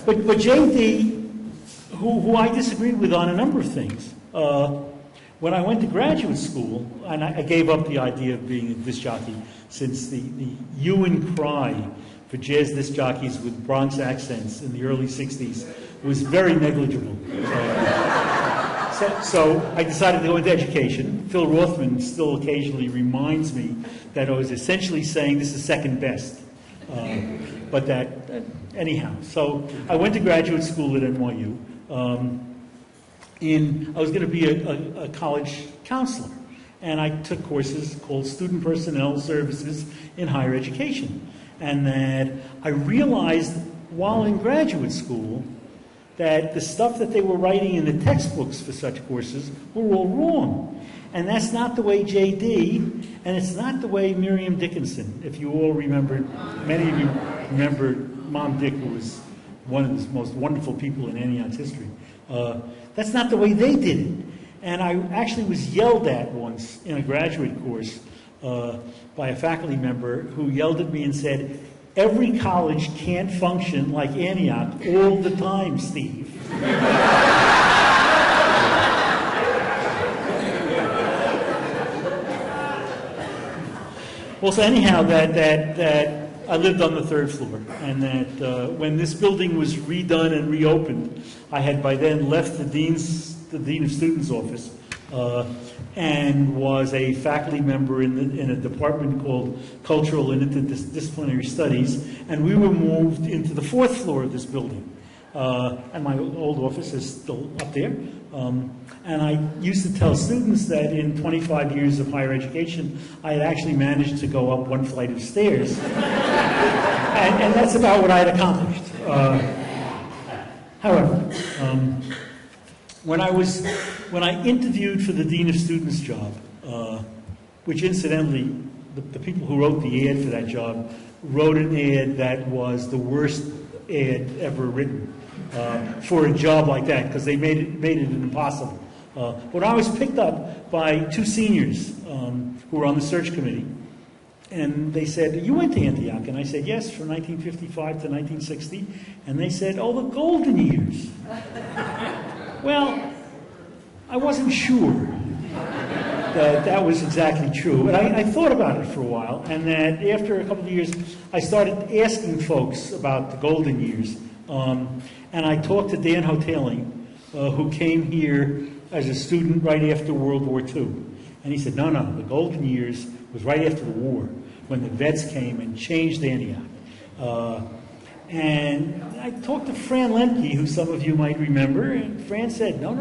But J.D., who I disagreed with on a number of things, when I went to graduate school, and I gave up the idea of being a disc jockey since the hue and cry for jazz disc jockeys with Bronx accents in the early 60s was very negligible. So I decided to go into education. Phil Rothman still occasionally reminds me that I was essentially saying this is second best. But anyhow, so I went to graduate school at NYU. I was going to be a college counselor, and I took courses called Student Personnel Services in Higher Education. And that I realized while in graduate school that the stuff that they were writing in the textbooks for such courses were all wrong. And that's not the way J.D., and it's not the way Miriam Dickinson. If you all remember, many of you remember Mom Dick, who was one of the most wonderful people in Antioch's history. That's not the way they did it. And I actually was yelled at once in a graduate course by a faculty member who yelled at me and said, "Every college can't function like Antioch all the time, Steve." Well, so anyhow, that I lived on the third floor, and that when this building was redone and reopened, I had by then left the Dean of Students office and was a faculty member in a department called Cultural and Interdisciplinary Studies, and we were moved into the fourth floor of this building. And my old office is still up there. And I used to tell students that in 25 years of higher education, I had actually managed to go up one flight of stairs. And that's about what I had accomplished. However, when I interviewed for the Dean of Students job, which incidentally, the people who wrote the ad for that job wrote an ad that was the worst ad ever written for a job like that, because they made it impossible. But I was picked up by two seniors who were on the search committee, and they said, "You went to Antioch?" And I said, "Yes, from 1955 to 1960. And they said, "Oh, the golden years." Well, I wasn't sure that was exactly true. But I thought about it for a while, and that after a couple of years, I started asking folks about the golden years. And I talked to Dan Hoteling, who came here as a student right after World War II. And he said, no, the golden years was right after the war, when the vets came and changed Antioch. And I talked to Fran Lemke, who some of you might remember, and Fran said, no.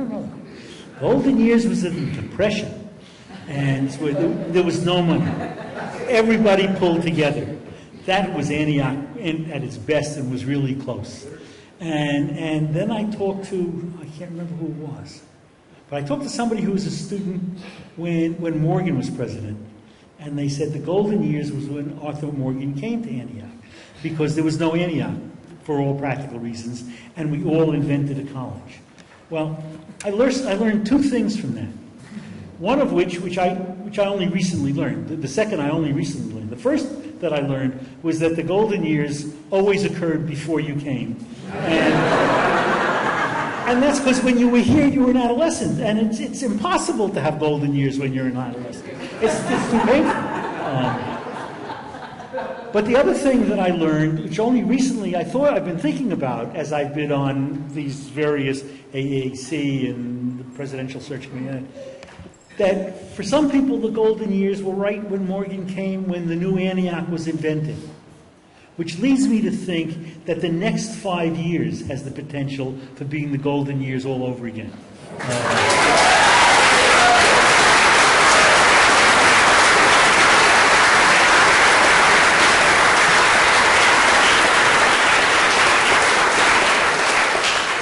Golden years was in the Depression, and there was no money. Everybody pulled together. That was Antioch at its best and was really close. And then I talked to, I can't remember who it was, but I talked to somebody who was a student when Morgan was president. And they said the golden years was when Arthur Morgan came to Antioch, because there was no Antioch for all practical reasons, and we all invented a college. Well, I learned two things from that. One of which I only recently learned. The second I only recently learned. The first that I learned was that the golden years always occurred before you came. And that's because when you were here, you were an adolescent. And it's impossible to have golden years when you're an adolescent. It's too painful. But the other thing that I learned, which only recently I've been thinking about as I've been on these various AAC and the Presidential Search Committee, that for some people the golden years were right when Morgan came, when the new Antioch was invented. Which leads me to think that the next 5 years has the potential for being the golden years all over again.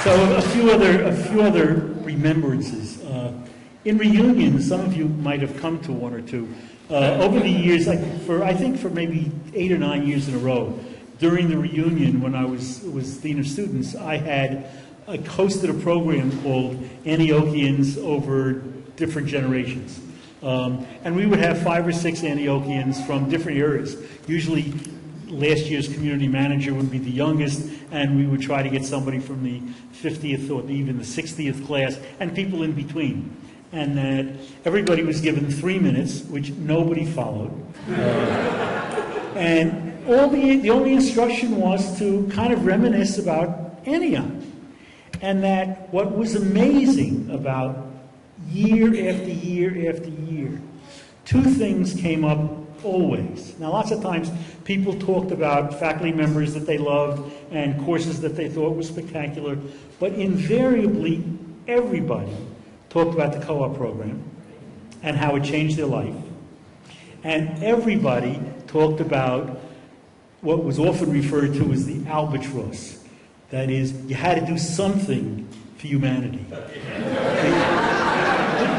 So a few other remembrances. In reunions, some of you might have come to one or two. Over the years, I think for maybe 8 or 9 years in a row, during the reunion when I was Dean of Students, I hosted a program called Antiochians over different generations. And we would have 5 or 6 Antiochians from different eras, usually last year's community manager would be the youngest, and we would try to get somebody from the 50th or even the 60th class, and people in between. And that everybody was given 3 minutes, which nobody followed. And the only instruction was to kind of reminisce about Antioch. And that what was amazing about year after year after year, two things came up always. Now, lots of times people talked about faculty members that they loved and courses that they thought were spectacular, but invariably everybody talked about the co-op program and how it changed their life. And everybody talked about what was often referred to as the albatross. That is, you had to do something for humanity.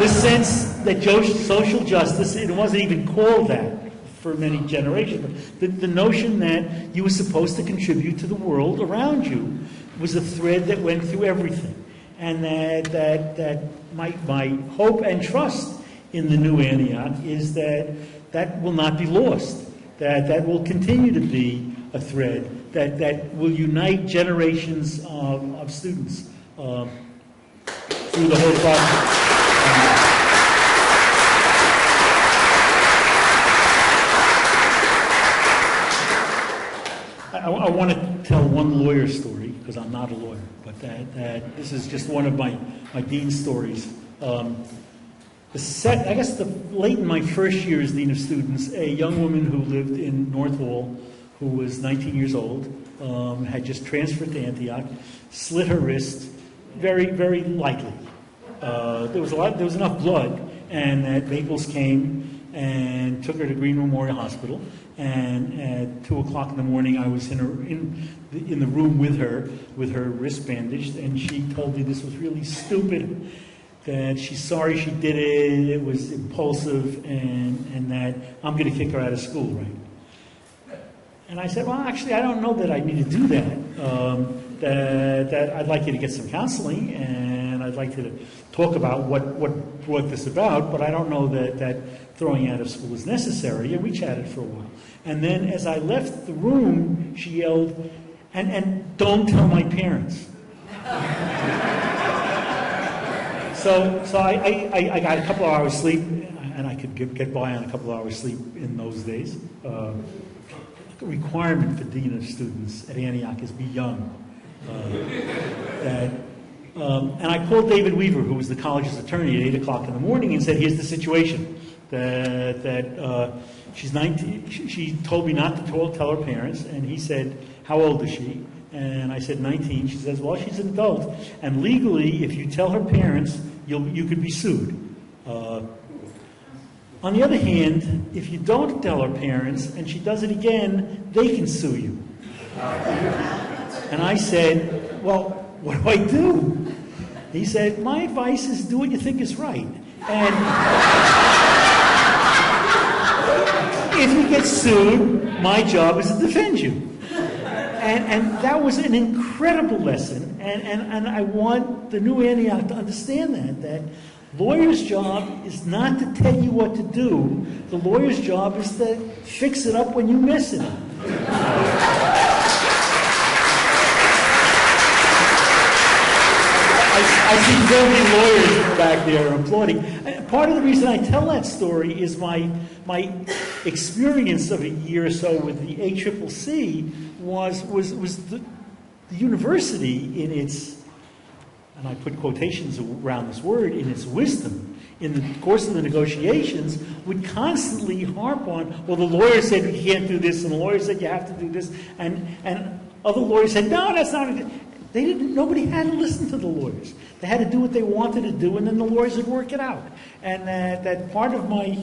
The sense that social justice, it wasn't even called that for many generations, but the notion that you were supposed to contribute to the world around you was a thread that went through everything. And that my hope and trust in the new Antioch is that will not be lost, that will continue to be a thread that will unite generations of students through the whole process. I want to tell one lawyer story, because I'm not a lawyer, but that this is just one of my dean's stories. I guess late in my first year as dean of students, a young woman who lived in North Hall, who was 19 years old, had just transferred to Antioch, slit her wrist very, very lightly. There was enough blood, and that Maples came and took her to Green Memorial Hospital. And at 2 o'clock in the morning, I was in the room with her wrist bandaged, and she told me this was really stupid, that she's sorry she did it, it was impulsive, and that I'm going to kick her out of school, right? And I said, well, actually, I don't know that I need to do that. That I'd like you to get some counseling, and I'd like you to talk about what brought this about, but I don't know that throwing out of school is necessary. And we chatted for a while. And then as I left the room, she yelled, and don't tell my parents. So I got a couple of hours sleep, and I could get by on a couple of hours sleep in those days. The requirement for dean of students at Antioch is be young. And I called David Weaver, who was the college's attorney, at 8 o'clock in the morning, and said, here's the situation. That she's 19. She told me not to tell her parents, and he said, how old is she? And I said, 19. She says, well, she's an adult, and legally, if you tell her parents, you could be sued. On the other hand, if you don't tell her parents, and she does it again, they can sue you. And I said, well, what do I do? He said, my advice is do what you think is right. And if you get sued, my job is to defend you. And that was an incredible lesson. And I want the new Antioch to understand that lawyer's job is not to tell you what to do. The lawyer's job is to fix it up when you mess it up. I see building lawyers back there applauding. And part of the reason I tell that story is my experience of a year or so with the ACCC was the university in its, and I put quotations around this word, in its wisdom, in the course of the negotiations, would constantly harp on, well, the lawyer said you can't do this, and the lawyer said you have to do this, and other lawyers said, no, that's not it. Nobody had to listen to the lawyers. They had to do what they wanted to do, and then the lawyers would work it out. And that part of my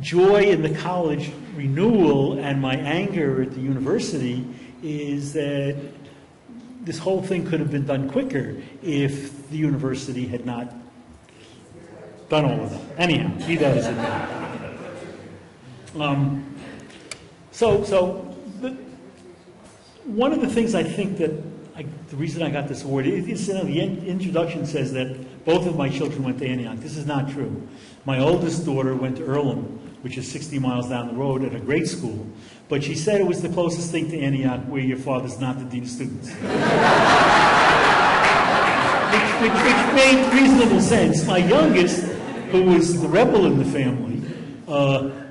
joy in the college renewal and my anger at the university is that this whole thing could have been done quicker if the university had not done all of that. Anyhow, be that as it may. One of the things I think that the reason I got this award, the introduction says that both of my children went to Antioch. This is not true. My oldest daughter went to Earlham, which is 60 miles down the road at a great school. But she said it was the closest thing to Antioch where your father's not the dean of students. which made reasonable sense. My youngest, who was the rebel in the family,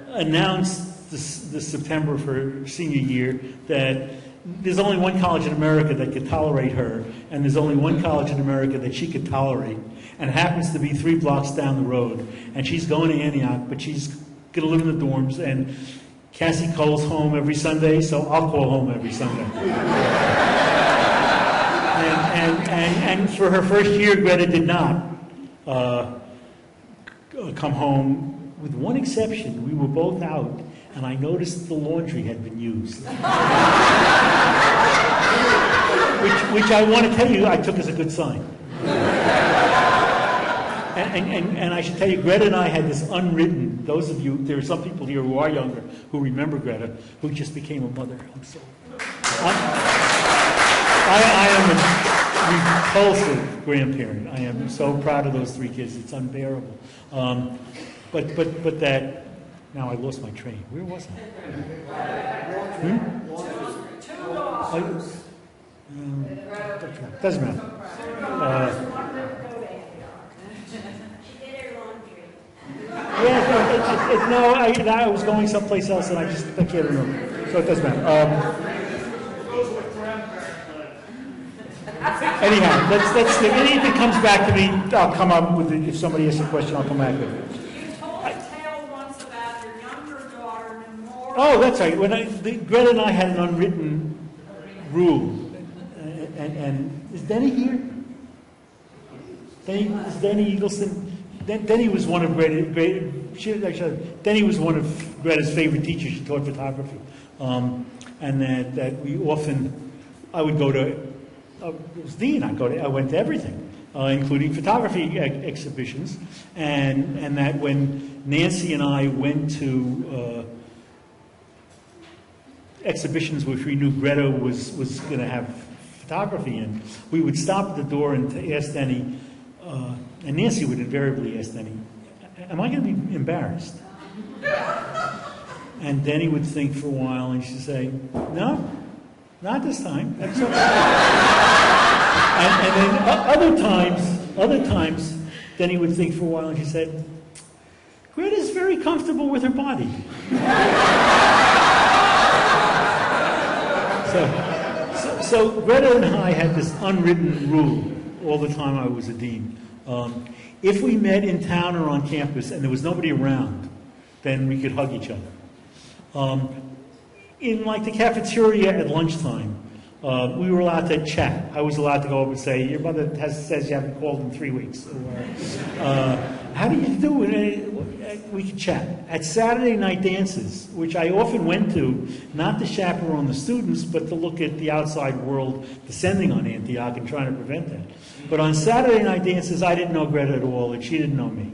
announced this September for her senior year that there's only one college in America that could tolerate her, and there's only one college in America that she could tolerate, and it happens to be 3 blocks down the road. And she's going to Antioch, but she's going to live in the dorms, and Cassie calls home every Sunday, so I'll call home every Sunday. And for her first year, Greta did not come home, with one exception. We were both out, and I noticed the laundry had been used. which I want to tell you, I took as a good sign. And I should tell you, Greta and I had this unwritten, those of you, there are some people here who are younger who remember Greta, who just became a mother. I am a repulsive grandparent. I am so proud of those 3 kids. It's unbearable. But that, now I lost my train. Where was I? Doesn't matter. I was going someplace else and I can't remember. So it doesn't matter. Anyhow, let's if it comes back to me, I'll come up with it. If somebody asks a question, I'll come back with it. You told a tale once about your younger daughter, Memorial. Oh, that's right. Greta and I had an unwritten rule. And is Denny here? Is Denny Eagleson? Denny was one of Denny was one of Greta's favorite teachers. She taught photography, and that we often, I would go to. It was dean. I went to everything, including photography exhibitions, and that when Nancy and I went to exhibitions which we knew Greta was going to have photography in, we would stop at the door and ask Denny, and Nancy would invariably ask Denny, "Am I going to be embarrassed?" And Denny would think for a while, and she'd say, "No, not this time." That's okay. And then other times, Denny would think for a while, and she said, "Greta's very comfortable with her body." So Greta and I had this unwritten rule all the time I was a dean. If we met in town or on campus and there was nobody around, then we could hug each other. In like the cafeteria at lunchtime, we were allowed to chat. I was allowed to go up and say, "Your mother says you haven't called in 3 weeks." Or, "How do you do it?" We could chat. At Saturday night dances, which I often went to, not to chaperone the students, but to look at the outside world descending on Antioch and trying to prevent that. But on Saturday night dances, I didn't know Greta at all, and she didn't know me.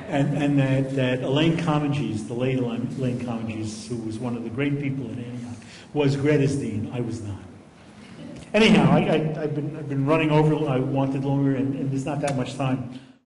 And that Elaine Comminges, the late Elaine Comminges, who was one of the great people at Antioch, was Greta's dean. I was not. Anyhow, I've been running over. I wanted longer, and there's not that much time.